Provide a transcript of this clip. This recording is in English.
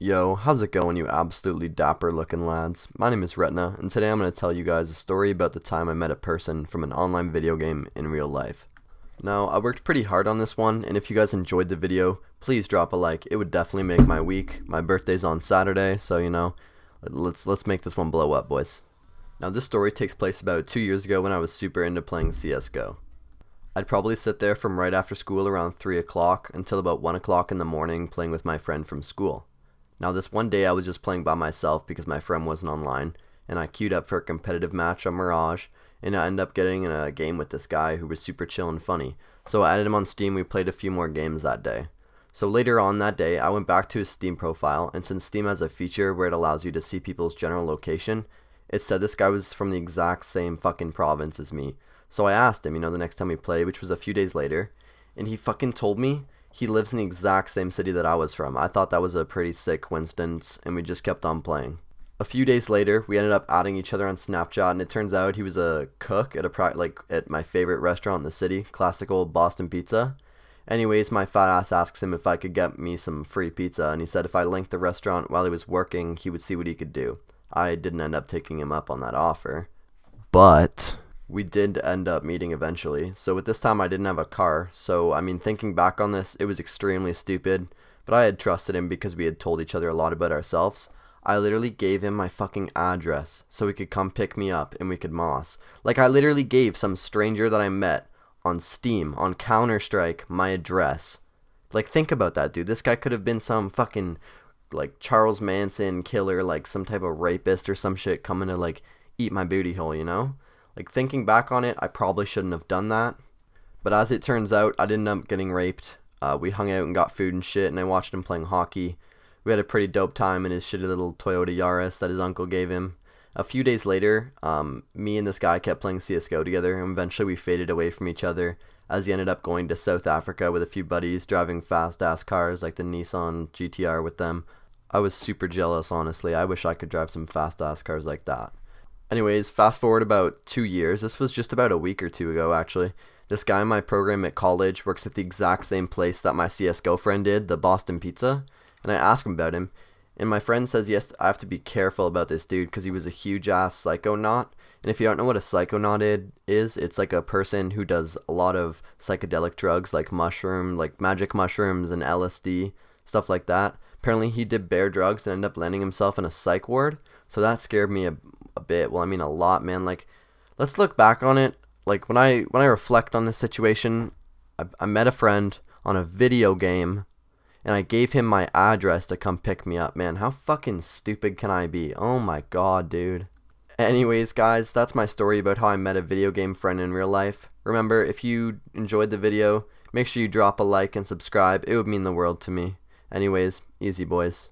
Yo, how's it going, you absolutely dapper looking lads? My name is Retina, and today I'm going to tell you guys a story about the time I met a person from an online video game in real life. Now, I worked pretty hard on this one, and if you guys enjoyed the video, please drop a like. It would definitely make my week. My birthday's on Saturday, so let's make this one blow up, boys. Now, this story takes place about 2 years ago when I was super into playing CS:GO. I'd probably sit there from right after school around 3 o'clock until about 1 o'clock in the morning playing with my friend from school. Now this one day I was just playing by myself because my friend wasn't online, and I queued up for a competitive match on Mirage, and I ended up getting in a game with this guy who was super chill and funny. So I added him on Steam. We played a few more games that day. So later on that day I went back to his Steam profile, and since Steam has a feature where it allows you to see people's general location, it said this guy was from the exact same fucking province as me. So I asked him, the next time we played, which was a few days later, and he fucking told me he lives in the exact same city that I was from. I thought that was a pretty sick coincidence, and we just kept on playing. A few days later, we ended up adding each other on Snapchat, and it turns out he was a cook at at my favorite restaurant in the city, classic old Boston Pizza. Anyways, my fat ass asks him if I could get me some free pizza, and he said if I linked the restaurant while he was working, he would see what he could do. I didn't end up taking him up on that offer, but we did end up meeting eventually. So at this time I didn't have a car, so thinking back on this, it was extremely stupid, but I had trusted him because we had told each other a lot about ourselves. I literally gave him my fucking address so he could come pick me up and we could moss. Like, I literally gave some stranger that I met on Steam, on Counter-Strike, my address. Like, think about that, dude. This guy could have been some fucking like Charles Manson killer, like some type of rapist or some shit coming to like eat my booty hole, Like, thinking back on it, I probably shouldn't have done that. But as it turns out, I didn't end up getting raped. We hung out and got food and shit, and I watched him playing hockey. We had a pretty dope time in his shitty little Toyota Yaris that his uncle gave him. A few days later, me and this guy kept playing CSGO together, and eventually we faded away from each other as he ended up going to South Africa with a few buddies, driving fast-ass cars like the Nissan GTR with them. I was super jealous, honestly. I wish I could drive some fast-ass cars like that. Anyways, fast forward about 2 years. This was just about a week or two ago, actually. This guy in my program at college works at the exact same place that my CS:GO friend did, the Boston Pizza, and I asked him about him. And my friend says, yes, I have to be careful about this dude because he was a huge-ass psychonaut. And if you don't know what a psychonaut is, it's like a person who does a lot of psychedelic drugs like magic mushrooms and LSD, stuff like that. Apparently he did bear drugs and ended up landing himself in a psych ward. So that scared me a bit. Well, a lot, man. Like, let's look back on it. Like, when I reflect on this situation, I met a friend on a video game, and I gave him my address to come pick me up. Man, how fucking stupid can I be? Oh my god, dude. Anyways, guys, that's my story about how I met a video game friend in real life. Remember, if you enjoyed the video, make sure you drop a like and subscribe. It would mean the world to me. Anyways, easy boys.